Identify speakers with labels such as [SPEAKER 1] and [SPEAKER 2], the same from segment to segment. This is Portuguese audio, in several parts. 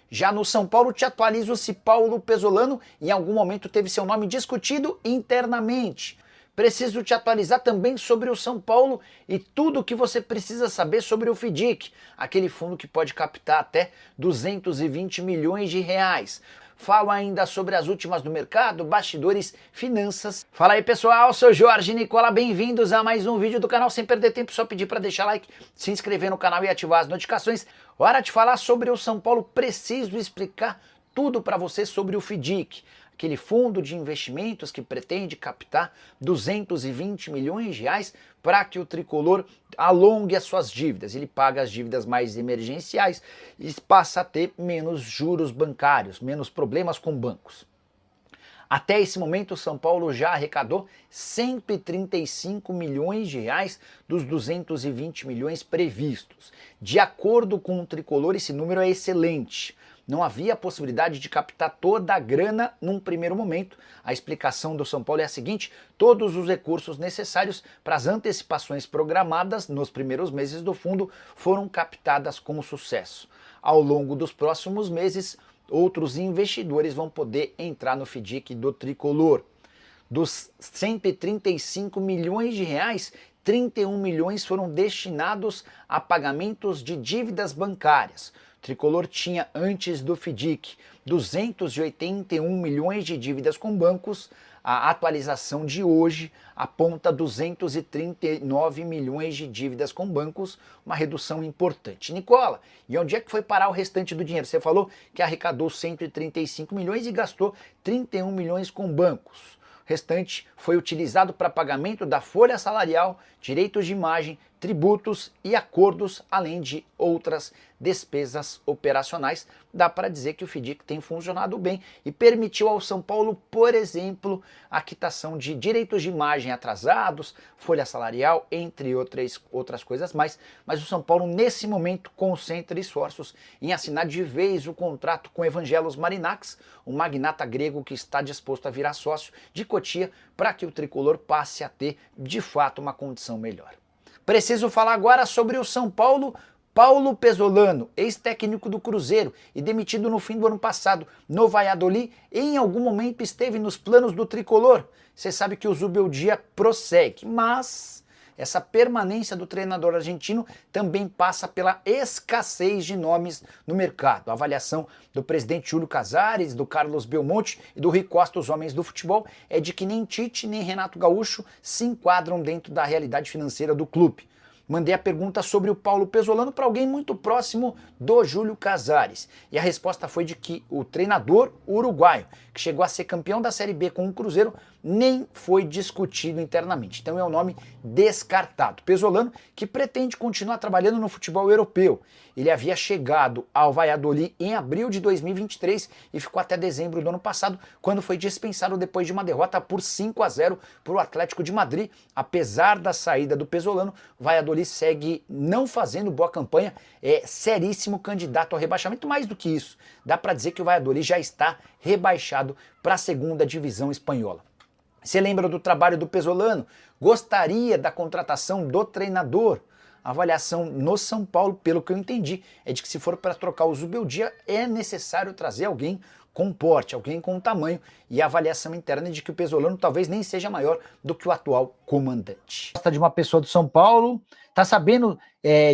[SPEAKER 1] Já no São Paulo, te atualizo se Paulo Pesolano em algum momento teve seu nome discutido internamente. Preciso te atualizar também sobre o São Paulo e tudo o que você precisa saber sobre o FDIC, aquele fundo que pode captar até 220 milhões de reais. Falo ainda sobre as últimas do mercado, bastidores, finanças. Fala aí pessoal, sou Jorge Nicola, bem-vindos a mais um vídeo do canal. Sem perder tempo, só pedir para deixar like, se inscrever no canal e ativar as notificações. Hora de falar sobre o São Paulo, preciso explicar tudo para você sobre o FDIC, aquele fundo de investimentos que pretende captar 220 milhões de reais para que o tricolor alongue as suas dívidas. Ele paga as dívidas mais emergenciais e passa a ter menos juros bancários, menos problemas com bancos. Até esse momento, o São Paulo já arrecadou 135 milhões de reais dos 220 milhões previstos. De acordo com o tricolor, esse número é excelente. Não havia possibilidade de captar toda a grana num primeiro momento. A explicação do São Paulo é a seguinte: todos os recursos necessários para as antecipações programadas nos primeiros meses do fundo foram captadas com sucesso. Ao longo dos próximos meses, outros investidores vão poder entrar no FDIC do tricolor. Dos 135 milhões de reais, 31 milhões foram destinados a pagamentos de dívidas bancárias. O tricolor tinha, antes do FDIC, 281 milhões de dívidas com bancos. A atualização de hoje aponta 239 milhões de dívidas com bancos, uma redução importante. Nicola, e onde é que foi parar o restante do dinheiro? Você falou que arrecadou 135 milhões e gastou 31 milhões com bancos. O restante foi utilizado para pagamento da folha salarial, direitos de imagem, tributos e acordos, além de outras despesas operacionais. Dá para dizer que o FDIC tem funcionado bem e permitiu ao São Paulo, por exemplo, a quitação de direitos de imagem atrasados, folha salarial, entre outras coisas mais. Mas o São Paulo, nesse momento, concentra esforços em assinar de vez o contrato com Evangelos Marinax, um magnata grego que está disposto a virar sócio de Cotia para que o tricolor passe a ter, de fato, uma condição melhor. Preciso falar agora sobre o São Paulo. Paulo Pesolano, ex-técnico do Cruzeiro e demitido no fim do ano passado no Valladolid, em algum momento esteve nos planos do tricolor. Você sabe que o Zubeldia prossegue, mas essa permanência do treinador argentino também passa pela escassez de nomes no mercado. A avaliação do presidente Júlio Casares, do Carlos Belmonte e do Rui Costa, os homens do futebol, é de que nem Tite nem Renato Gaúcho se enquadram dentro da realidade financeira do clube. Mandei a pergunta sobre o Paulo Pesolano para alguém muito próximo do Júlio Casares. E a resposta foi de que o treinador uruguaio, que chegou a ser campeão da Série B com o Cruzeiro, nem foi discutido internamente. Então é um nome descartado. Pesolano, que pretende continuar trabalhando no futebol europeu. Ele havia chegado ao Valladolid em abril de 2023 e ficou até dezembro do ano passado, quando foi dispensado depois de uma derrota por 5-0 para o Atlético de Madrid. Apesar da saída do Pesolano, o Valladolid segue não fazendo boa campanha, é seríssimo candidato ao rebaixamento. Mais do que isso, dá para dizer que o Valladolid já está rebaixado para a segunda divisão espanhola. Você lembra do trabalho do Pesolano? Gostaria da contratação do treinador? A avaliação no São Paulo, pelo que eu entendi, é de que se for para trocar o Zubeldia, é necessário trazer alguém com porte, alguém com tamanho, e a avaliação interna é de que o Pesolano talvez nem seja maior do que o atual comandante. Gosta de uma pessoa do São Paulo, tá sabendo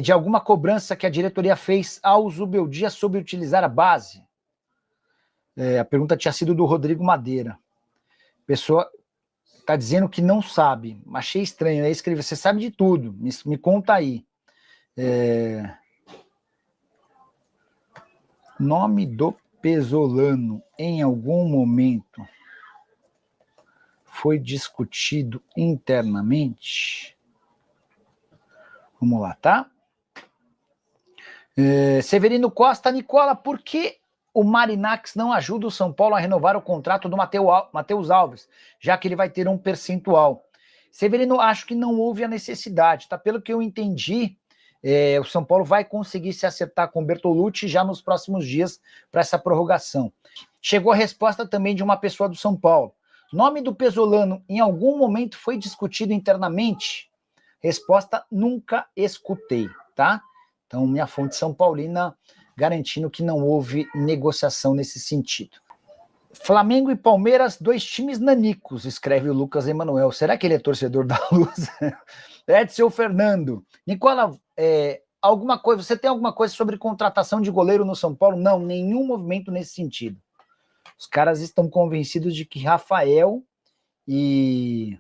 [SPEAKER 1] de alguma cobrança que a diretoria fez ao Zubeldia sobre utilizar a base? A pergunta tinha sido do Rodrigo Madeira. Pessoa tá dizendo que não sabe. Achei estranho, né? Escreve, você sabe de tudo, me conta aí. Nome do Pesolano em algum momento foi discutido internamente? Vamos lá, tá? Severino Costa, Nicola, por que o Marinax não ajuda o São Paulo a renovar o contrato do Matheus Alves, já que ele vai ter um percentual? Severino, acho que não houve a necessidade, tá? Pelo que eu entendi, o São Paulo vai conseguir se acertar com o Bertolucci já nos próximos dias para essa prorrogação. Chegou a resposta também de uma pessoa do São Paulo. Nome do Pesolano em algum momento foi discutido internamente? Resposta, nunca escutei, tá? Então, minha fonte São Paulina garantindo que não houve negociação nesse sentido. Flamengo e Palmeiras, 2 times nanicos, escreve o Lucas Emanuel. Será que ele é torcedor da Luz? Edson Fernando. Nicola, você tem alguma coisa sobre contratação de goleiro no São Paulo? Não, nenhum movimento nesse sentido. Os caras estão convencidos de que Rafael e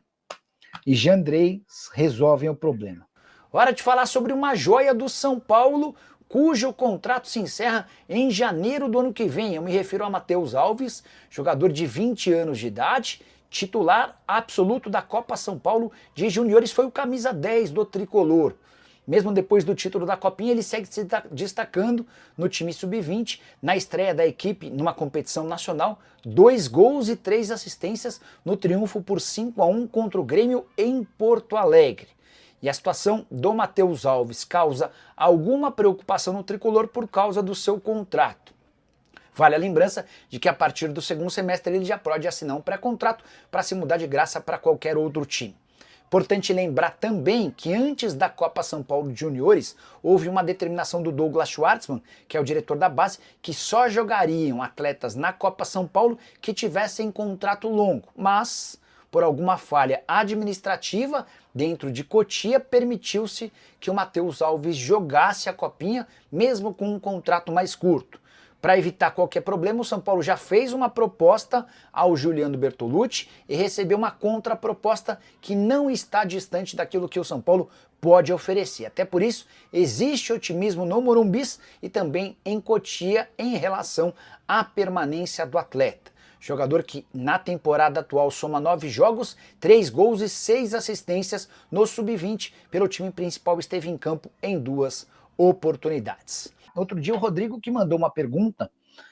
[SPEAKER 1] Jandrei resolvem o problema. Hora de falar sobre uma joia do São Paulo, cujo contrato se encerra em janeiro do ano que vem. Eu me refiro a Matheus Alves, jogador de 20 anos de idade, titular absoluto da Copa São Paulo de Juniores, foi o camisa 10 do tricolor. Mesmo depois do título da Copinha, ele segue se destacando no time sub-20, na estreia da equipe numa competição nacional, 2 gols e 3 assistências no triunfo por 5-1 contra o Grêmio em Porto Alegre. E a situação do Matheus Alves causa alguma preocupação no tricolor por causa do seu contrato. Vale a lembrança de que a partir do segundo semestre ele já pode assinar um pré-contrato para se mudar de graça para qualquer outro time. Importante lembrar também que antes da Copa São Paulo de Juniores, houve uma determinação do Douglas Schwartzman, que é o diretor da base, que só jogariam atletas na Copa São Paulo que tivessem contrato longo, mas por alguma falha administrativa dentro de Cotia, permitiu-se que o Matheus Alves jogasse a Copinha, mesmo com um contrato mais curto. Para evitar qualquer problema, o São Paulo já fez uma proposta ao Juliano Bertolucci e recebeu uma contraproposta que não está distante daquilo que o São Paulo pode oferecer. Até por isso, existe otimismo no Morumbis e também em Cotia em relação à permanência do atleta. Jogador que na temporada atual soma 9 jogos, 3 gols e 6 assistências no sub-20. Pelo time principal esteve em campo em 2 oportunidades. Outro dia o Rodrigo que mandou uma pergunta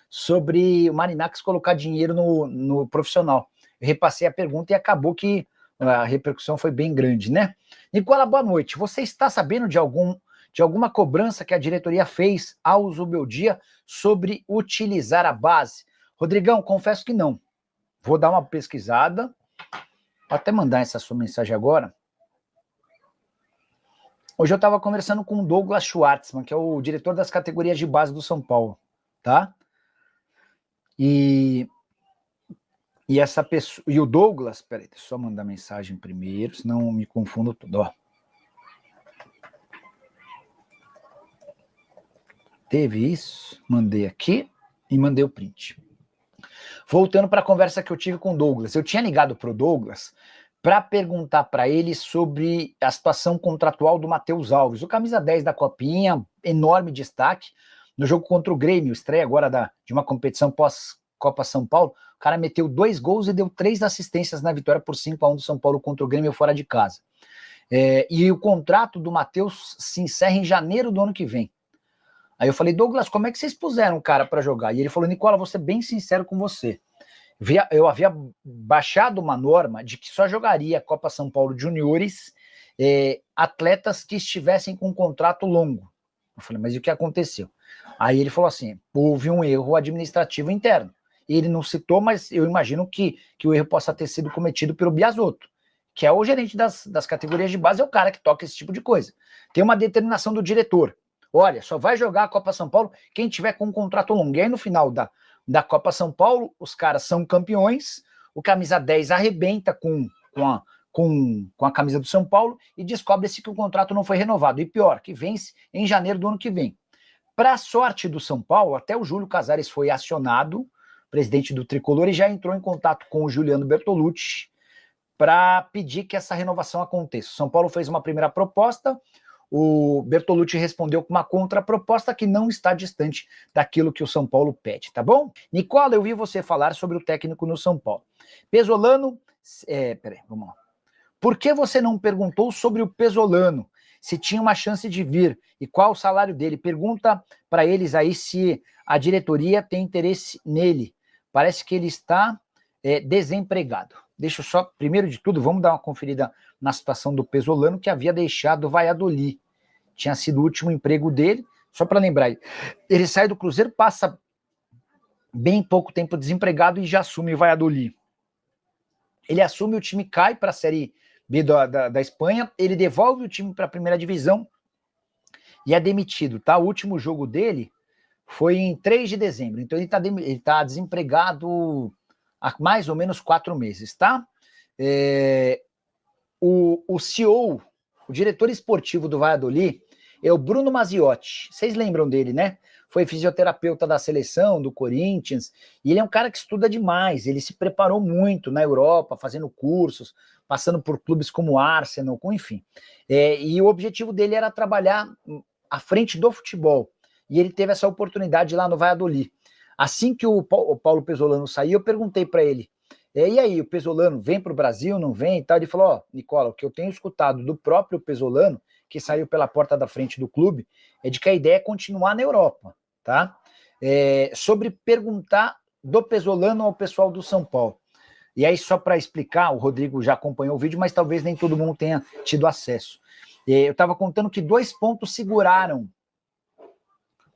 [SPEAKER 1] sobre o Marinacos colocar dinheiro no profissional. Eu repassei a pergunta e acabou que a repercussão foi bem grande, né? Nicola, boa noite. Você está sabendo de alguma cobrança que a diretoria fez ao Zubeldia sobre utilizar a base? Rodrigão, confesso que não. Vou dar uma pesquisada. Vou até mandar essa sua mensagem agora. Hoje eu estava conversando com o Douglas Schwartzman, que é o diretor das categorias de base do São Paulo, tá? E essa pessoa, e o Douglas, peraí, deixa eu só mandar mensagem primeiro, senão me confundo tudo, ó. Teve isso, mandei aqui e mandei o print. Voltando para a conversa que eu tive com o Douglas, eu tinha ligado para o Douglas para perguntar para ele sobre a situação contratual do Matheus Alves, o camisa 10 da Copinha, enorme destaque, no jogo contra o Grêmio, estreia agora de uma competição pós-Copa São Paulo, o cara meteu 2 gols e deu 3 assistências na vitória por 5-1 do São Paulo contra o Grêmio fora de casa. E o contrato do Matheus se encerra em janeiro do ano que vem. Aí eu falei, Douglas, como é que vocês puseram o cara para jogar? E ele falou, Nicola, vou ser bem sincero com você. Eu havia baixado uma norma de que só jogaria a Copa São Paulo Juniores atletas que estivessem com um contrato longo. Eu falei, mas e o que aconteceu? Aí ele falou assim, houve um erro administrativo interno. Ele não citou, mas eu imagino que o erro possa ter sido cometido pelo Biasotto, que é o gerente das categorias de base, é o cara que toca esse tipo de coisa. Tem uma determinação do diretor. Olha, só vai jogar a Copa São Paulo quem tiver com um contrato longo. E aí no final da Copa São Paulo, os caras são campeões, o camisa 10 arrebenta com a camisa do São Paulo e descobre-se que o contrato não foi renovado. E pior, que vence em janeiro do ano que vem. Para a sorte do São Paulo, até o Júlio Casares foi acionado, presidente do Tricolor, e já entrou em contato com o Juliano Bertolucci para pedir que essa renovação aconteça. O São Paulo fez uma primeira proposta, o Bertolucci respondeu com uma contraproposta que não está distante daquilo que o São Paulo pede, tá bom? Nicola, eu vi você falar sobre o técnico no São Paulo. Pesolano, peraí, vamos lá. Por que você não perguntou sobre o Pesolano? Se tinha uma chance de vir e qual o salário dele? Pergunta para eles aí se a diretoria tem interesse nele. Parece que ele está desempregado. Deixa eu só, primeiro de tudo, vamos dar uma conferida na situação do Pesolano, que havia deixado o Valladolid. Tinha sido o último emprego dele, só para lembrar, ele sai do Cruzeiro, passa bem pouco tempo desempregado e já assume o Valladolid. Ele assume, o time cai para a Série B da Espanha, ele devolve o time para a primeira divisão e é demitido, tá? O último jogo dele foi em 3 de dezembro. Então ele tá desempregado há mais ou menos 4 meses, tá? O CEO, o diretor esportivo do Valladolid, é o Bruno Maziotti. Vocês lembram dele, né? Foi fisioterapeuta da seleção, do Corinthians, e ele é um cara que estuda demais, ele se preparou muito na Europa, fazendo cursos, passando por clubes como Arsenal, enfim. E o objetivo dele era trabalhar à frente do futebol, e ele teve essa oportunidade lá no Valladolid. Assim que o Paulo Pesolano saiu, eu perguntei para ele, e aí, o Pesolano vem para o Brasil, não vem e tal? Ele falou, Nicola, o que eu tenho escutado do próprio Pesolano, que saiu pela porta da frente do clube, é de que a ideia é continuar na Europa, tá? Sobre perguntar do Pesolano ao pessoal do São Paulo. E aí, só para explicar, o Rodrigo já acompanhou o vídeo, mas talvez nem todo mundo tenha tido acesso. Eu estava contando que 2 pontos seguraram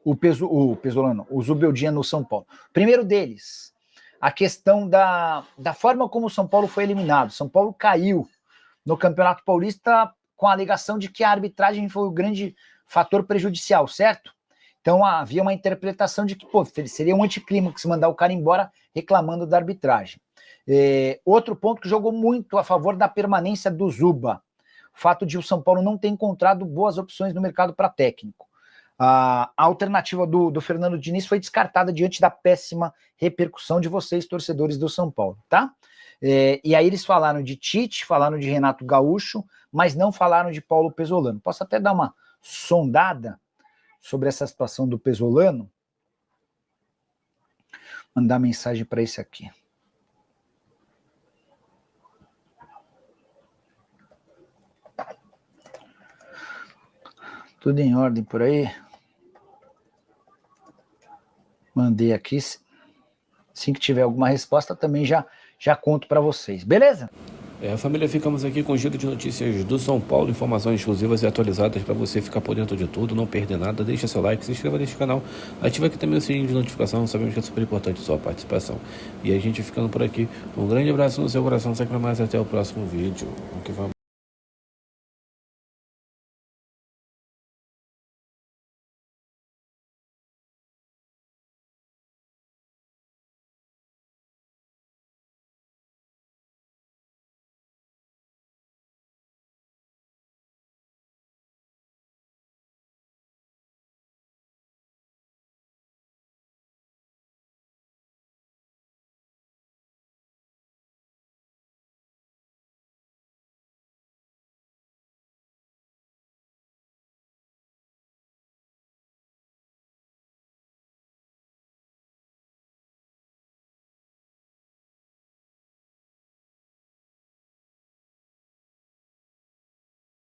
[SPEAKER 1] o Pesolano, o Zubeldia no São Paulo. Primeiro deles, a questão da forma como o São Paulo foi eliminado. São Paulo caiu no Campeonato Paulista com a alegação de que a arbitragem foi o grande fator prejudicial, certo? Então havia uma interpretação de que seria um anticlímax mandar o cara embora reclamando da arbitragem. Outro ponto que jogou muito a favor da permanência do Zuba, o fato de o São Paulo não ter encontrado boas opções no mercado para técnico. A alternativa do Fernando Diniz foi descartada diante da péssima repercussão de vocês, torcedores do São Paulo, tá? E aí eles falaram de Tite, falaram de Renato Gaúcho, mas não falaram de Paulo Pesolano. Posso até dar uma sondada sobre essa situação do Pesolano? Mandar mensagem para esse aqui. Tudo em ordem por aí? Mandei aqui. Assim que tiver alguma resposta, também já conto para vocês. Beleza?
[SPEAKER 2] Família, ficamos aqui com o giro de notícias do São Paulo, informações exclusivas e atualizadas para você ficar por dentro de tudo, não perder nada. Deixa seu like, se inscreva neste canal, ativa aqui também o sininho de notificação, sabemos que é super importante a sua participação. E a gente ficando por aqui, um grande abraço no seu coração, sempre mais, até o próximo vídeo. Vamos que vamos.